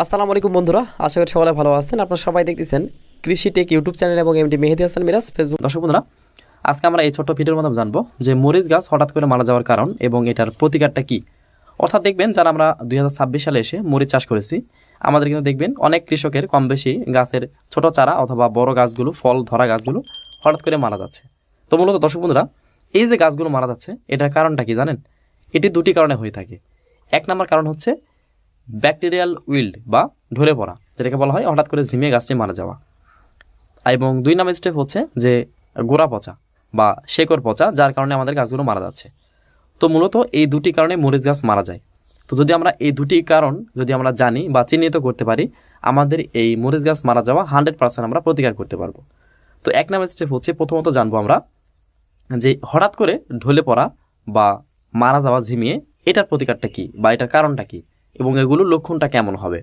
আসসালামু আলাইকুম বন্ধুরা, আশা করি সকলে ভালো আছেন। আপনারা সবাই দেখতেছেন কৃষি টেক ইউটিউব চ্যানেল এবং এমডি মেহেদি হাসান মিরাজ ফেসবুক। দর্শক বন্ধুরা, আজকে আমরা এই ছোট্ট ভিডিওর মাধ্যমে জানবো যে মরিচ গাছ হঠাৎ করে মারা যাওয়ার কারণ এবং এটার প্রতিকারটা কি। অর্থাৎ দেখবেন যারা আমরা 2026 সালে এসে মরিচ চাষ করেছি, আমাদের কিন্তু দেখবেন অনেক কৃষকের কম বেশি গাছের ছোট চারা অথবা বড় গাছগুলো, ফল ধরা গাছগুলো হঠাৎ করে মারা যাচ্ছে। তো মূলত দর্শক বন্ধুরা, এই যে গাছগুলো মারা যাচ্ছে এটার কারণটা কি জানেন? এটি দুটি কারণে হয়ে থাকে। এক নম্বর কারণ হচ্ছে ব্যাকটেরিয়াল উইল্ড বা ঢলে পড়া, যেটাকে বলা হয় হঠাৎ করে ঝিমিয়ে গাছটি মারা যাওয়া। এবং 2 নম্বর স্টেপ হচ্ছে যে গোড়া পচা বা শেকড় পচা, যার কারণে আমাদের গাছগুলো মারা যাচ্ছে। তো মূলত এই দুটি কারণে মরিচ গাছ মারা যায়। তো যদি আমরা এই দুটি কারণ যদি আমরা জানি বা চিহ্নিত করতে পারি, আমাদের এই মরিচ গাছ মারা যাওয়া 100% আমরা প্রতিকার করতে পারবো। তো 1 নম্বর স্টেপ হচ্ছে প্রথমত জানবো আমরা যে হঠাৎ করে ঢলে পড়া বা মারা যাওয়া ঝিমিয়ে এটার প্রতিকারটা কি বা এটার কারণটা কি এবং এগুলোর লক্ষণটা কেমন হবে।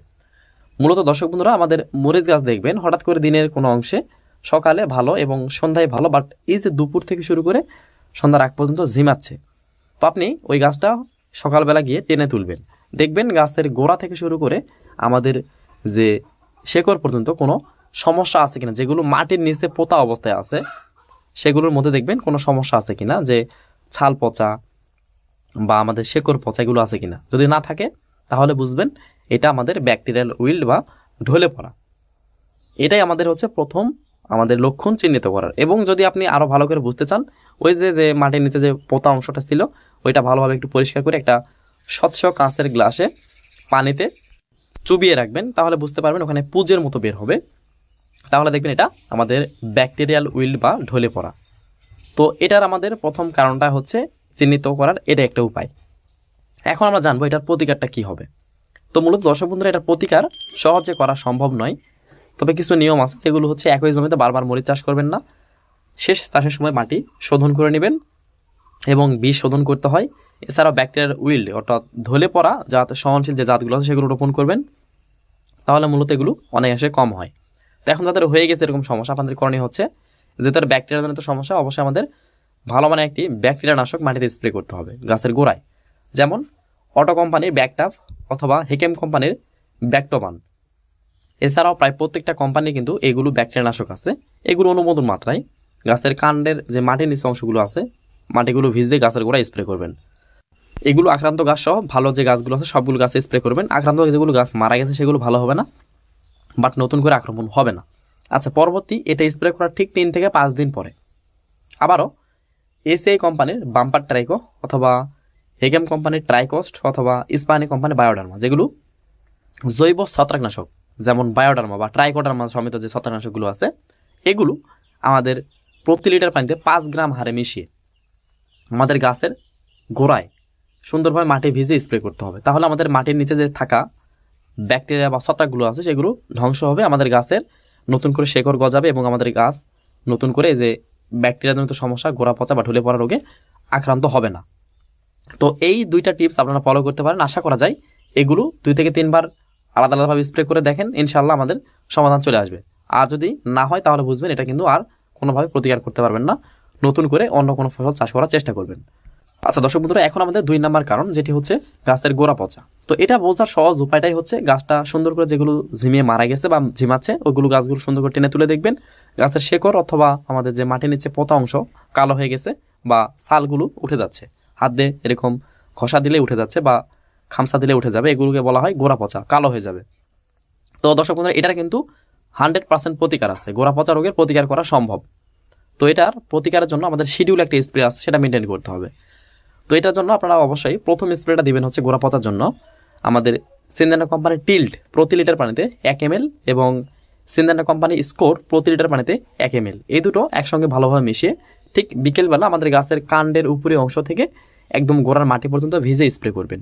মূলত দর্শক বন্ধুরা, আমাদের মরিচ গাছ দেখবেন হঠাৎ করে দিনের কোনো অংশে সকালে ভালো এবং সন্ধ্যায় ভালো, বাট এই যে দুপুর থেকে শুরু করে সন্ধ্যার আগ পর্যন্ত ঝিমাচ্ছে, তো আপনি ওই গাছটা সকালবেলা গিয়ে টেনে তুলবেন, দেখবেন গাছের গোড়া থেকে শুরু করে আমাদের যে শেকড় পর্যন্ত কোনো সমস্যা আছে কিনা, যেগুলো মাটির নিচে পোতা অবস্থায় আছে সেগুলোর মধ্যে দেখবেন কোনো সমস্যা আছে কিনা, যে ছাল পচা বা আমাদের শেকড় পচা এগুলো আছে কিনা। যদি না থাকে তাহলে বুঝবেন এটা আমাদের ব্যাকটেরিয়াল উইল্ড বা ঢলে পড়া। এটাই আমাদের হচ্ছে প্রথম আমাদের লক্ষণ চিহ্নিত করার। এবং যদি আপনি আরও ভালো করে বুঝতে চান, ওই যে মাটির নিচে যে পোতা অংশটা ছিল ওইটা ভালোভাবে একটু পরিষ্কার করে একটা স্বচ্ছ কাঁচের গ্লাসে পানিতে চুবিয়ে রাখবেন, তাহলে বুঝতে পারবেন ওখানে পুজের মতো বের হবে। তাহলে দেখবেন এটা আমাদের ব্যাকটেরিয়াল উইল্ড বা ঢলে পড়া। তো এটার আমাদের প্রথম কারণটা হচ্ছে চিহ্নিত করার, এটা একটা উপায়। এখন আমরা জানবো এটার প্রতিকারটা কি হবে। তো মূলত দর্শক বন্ধুরা, এটার প্রতিকার সহজে করা সম্ভব নয়, তবে কিছু নিয়ম আছে যেগুলো হচ্ছে একই জমিতে বারবার মরিচ চাষ করবেন না, শেষ চাষের সময় মাটি শোধন করে নেবেন এবং বীজ শোধন করতে হয়। এছাড়াও ব্যাকটেরিয়াল উইল্ড অর্থাৎ ধলে পড়া জাত সহনশীল যে জাতগুলো আছে সেগুলো রোপণ করবেন, তাহলে মূলত এগুলো অনেকাংশে কম হয়। তো এখন যাদের হয়ে গেছে এরকম সমস্যা, আপনাদের করণীয় হচ্ছে যে তার ব্যাকটেরিয়াজনিত সমস্যা, অবশ্যই আমাদের ভালো মানে একটি ব্যাকটেরিয়া নাশক মাটিতে স্প্রে করতে হবে গাছের গোড়ায়, যেমন অটো কোম্পানির ব্যাকটাপ অথবা হেকেম কোম্পানির ব্যাকটোবান। এছাড়াও প্রায় প্রত্যেকটা কোম্পানি কিন্তু এগুলো ব্যাকটেরিয়া নাশক আছে, এগুলো অনুমোদন মাত্রায় গাছের কাণ্ডের যে মাটির নিচে অংশগুলো আছে মাটিগুলো ভিজে গাছের গোড়ায় স্প্রে করবেন। এগুলো আক্রান্ত গাছ সহ ভালো যে গাছগুলো আছে সবগুলো গাছে স্প্রে করবেন। আক্রান্ত যেগুলো গাছ মারা গেছে সেগুলো ভালো হবে না, বাট নতুন করে আক্রমণ হবে না। আচ্ছা, পরবর্তী এটা স্প্রে করার ঠিক 3 থেকে 5 দিন পরে আবারও এসিআই কোম্পানির বাম্পার ট্রাইকো অথবা হেগেম কোম্পানির ট্রাইকোস্ট অথবা ইস্পানি কোম্পানির বায়োডার্মা, যেগুলো জৈব ছত্রাকনাশক, যেমন বায়োডার্মা বা ট্রাইকোডার্মা সমেত যে ছত্রাকনাশকগুলো আছে, এগুলো আমাদের প্রতি লিটার পানিতে 5 গ্রাম হারে মিশিয়ে আমাদের গাছের গোড়ায় সুন্দরভাবে মাটি ভিজে স্প্রে করতে হবে। তাহলে আমাদের মাটির নিচে যে থাকা ব্যাকটেরিয়া বা ছত্রাকগুলো আছে সেগুলো ধ্বংস হবে, আমাদের গাছের নতুন করে শেকড় গজাবে এবং আমাদের গাছ নতুন করে যে ব্যাকটেরিয়াজনিত সমস্যা গোড়া পচা বা ঢলে পড়া রোগে আক্রান্ত হবে না। তো এই 2টা টিপস আপনারা ফলো করতে পারেন। আশা করা যায় এগুলো 2 থেকে 3 বার আলাদা আলাদাভাবে স্প্রে করে দেখেন, ইনশাল্লাহ আমাদের সমাধান চলে আসবে। আর যদি না হয় তাহলে বুঝবেন এটা কিন্তু আর কোনোভাবে প্রতিকার করতে পারবেন না, নতুন করে অন্য কোনো ফসল চাষ করার চেষ্টা করবেন। আচ্ছা দর্শক বন্ধুরা, এখন আমাদের 2 নম্বর কারণ, যেটি হচ্ছে গাছের গোড়া পচা। তো এটা বোঝার সহজ উপায়টাই হচ্ছে গাছটা সুন্দর করে যেগুলো ঝিমিয়ে মারা গেছে বা ঝিমাচ্ছে ওইগুলো গাছগুলো সুন্দর করে টেনে তুলে দেখবেন গাছের শেকড় অথবা আমাদের যে মাটির নিচে পোতা অংশ কালো হয়ে গেছে বা ছালগুলো উঠে যাচ্ছে, হাত দিয়ে এরকম ঘষা দিলে উঠে যাচ্ছে বা খামসা দিলে উঠে যাবে, এগুলোকে বলা হয় গোড়া পচা, কালো হয়ে যাবে। তো দর্শক বন্ধুরা, এটার কিন্তু 100% প্রতিকার আছে, গোড়া পচা রোগের প্রতিকার করা সম্ভব। তো এটার প্রতিকারের জন্য আমাদের শিডিউল একটা স্প্রে আছে, সেটা মেনটেন করতে হবে। তো এটার জন্য আপনারা অবশ্যই প্রথম স্প্রেটা দিবেন হচ্ছে গোড়া পচার জন্য আমাদের সিনজেন্টা কোম্পানির টিল্ড প্রতি লিটার পানিতে 1 ml এবং সিনজেন্টা কোম্পানির স্কোর প্রতি লিটার পানিতে 1 ml, এই দুটো একসঙ্গে ভালোভাবে মিশিয়ে ঠিক বিকেলবেলা আমাদের গাছের কাণ্ডের উপরে অংশ থেকে একদম গোড়ার মাটি পর্যন্ত ভিজে স্প্রে করবেন।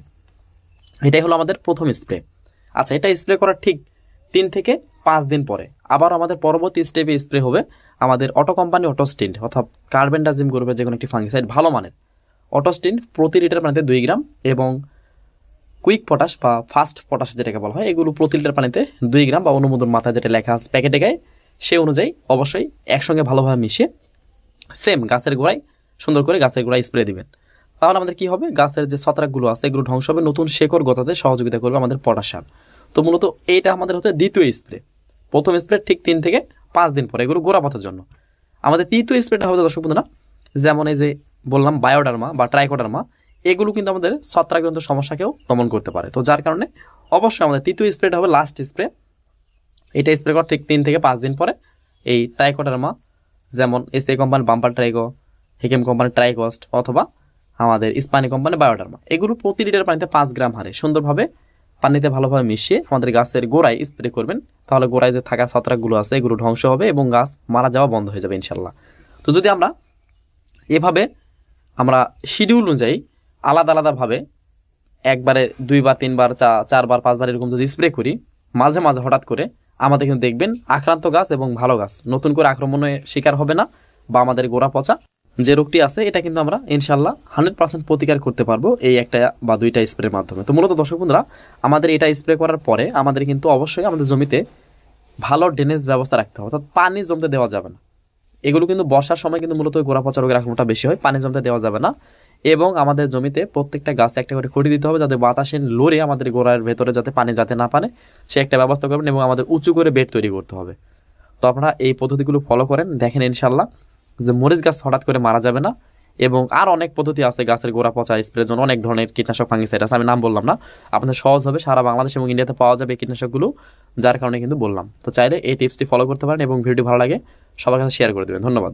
এটাই হলো আমাদের প্রথম স্প্রে। আচ্ছা, এটা স্প্রে করার ঠিক 3 থেকে 5 দিন পরে আবার আমাদের পরবর্তী স্টেপে স্প্রে হবে আমাদের অটো কোম্পানি অটোস্টিন অর্থাৎ কার্বেন্ডাজিম গ্রুপের যে কোনো একটি ফাঙ্গিসাইড ভালো মানের অটোস্টিন প্রতি লিটার পানিতে 2 গ্রাম এবং কুইক পটাশ বা ফাস্ট পটাশ যেটাকে বলা হয় এগুলো প্রতি লিটার পানিতে 2 গ্রাম বা অনুমোদন মাথায় যেটা লেখা আছে প্যাকেটে গায়ে সে অনুযায়ী অবশ্যই একসঙ্গে ভালোভাবে মিশিয়ে সেম গাছের গোড়ায় সুন্দর করে গাছের গোড়ায় স্প্রে দিবেন। তাহলে আমাদের কি হবে, গাছের যে ছত্রাকগুলো আছে এগুলো ধ্বংস হবে, নতুন শেকড় গজাতে সহযোগিতা করবে আমাদের পটাশ সার। তো মূলত এইটা আমাদের হচ্ছে দ্বিতীয় স্প্রে। প্রথম স্প্রে ঠিক 3 থেকে 5 দিন পরে, এগুলো গোড়া পচার জন্য। আমাদের তৃতীয় স্প্রেটা হবে দর্শক বন্ধুরা, যেমন এই যে বললাম বায়োডার্মা বা ট্রাইকোডার্মা, এগুলো কিন্তু আমাদের ছত্রাকজনিত সমস্যাকেও দমন করতে পারে। তো যার কারণে অবশ্যই আমাদের তৃতীয় স্প্রেটা হবে লাস্ট স্প্রে। এটা স্প্রে করার ঠিক 3 থেকে 5 দিন পরে এই ট্রাইকোডার্মা, যেমন এসএ কোম্পানি বাম্পার ট্রাইকো, হেকেম কোম্পানি ট্রাইকস্ট, অথবা আমাদের ইস্পানি কোম্পানি বায়োডার্মা, এগুলো প্রতি লিটার পানিতে 5 গ্রাম হারে সুন্দরভাবে পানিতে ভালোভাবে মিশিয়ে আমাদের গাছের গোড়ায় স্প্রে করবেন। তাহলে গোড়ায় যে থাকা ছত্রাকগুলো আছে এগুলো ধ্বংস হবে এবং গাছ মারা যাওয়া বন্ধ হয়ে যাবে ইনশাল্লাহ। তো যদি আমরা এভাবে আমরা শিডিউল অনুযায়ী আলাদা আলাদাভাবে একবারে 2 বার 3 বার 4 বার 5 বার এরকম যদি স্প্রে করি, মাঝে মাঝে হঠাৎ করে, আমাদের কিন্তু দেখবেন আক্রান্ত গাছ এবং ভালো গাছ নতুন করে আক্রমণের শিকার হবে না, বা আমাদের গোড়া পচা যে রোগটি আছে এটা কিন্তু আমরা ইনশাল্লাহ 100% প্রতিকার করতে পারবো এই একটা বা দুইটা স্প্রের মাধ্যমে। তো মূলত দর্শক বন্ধুরা, আমাদের এটা স্প্রে করার পরে আমাদের কিন্তু অবশ্যই আমাদের জমিতে ভালো ড্রেনেজ ব্যবস্থা রাখতে হবে, অর্থাৎ পানি জমতে দেওয়া যাবে না। এগুলো কিন্তু বর্ষার সময় কিন্তু মূলত গোড়া পচা রোগের আক্রমণটা বেশি হয়, পানি জমতে দেওয়া যাবে না। এবং আমাদের জমিতে প্রত্যেকটা গাছে একটা করে খুঁটি দিতে হবে, যাতে বাতাসের লড়ে আমাদের গোড়ার ভেতরে যাতে পানি যাতে না পারে সে একটা ব্যবস্থা করবেন, এবং আমাদের উঁচু করে বেড তৈরি করতে হবে। তো আপনারা এই পদ্ধতিগুলো ফলো করেন, দেখেন ইনশাল্লাহ যে মরিচ গাছ হঠাৎ করে মারা যাবে না। এবং আর অনেক পদ্ধতি আছে গাছের গোড়া পচা স্প্রের জন্য, অনেক ধরনের কীটনাশক ফাঙ্গিসাইড আছে, আমি নাম বললাম না, আপনাদের সহজ হবে, সারা বাংলাদেশ এবং ইন্ডিয়াতে পাওয়া যাবে এই কীটনাশকগুলো, যার কারণে কিন্তু বললাম। তো চাইলে এই টিপসটি ফলো করতে পারেন এবং ভিডিওটি ভালো লাগে সবার কাছে শেয়ার করে দেবেন। ধন্যবাদ।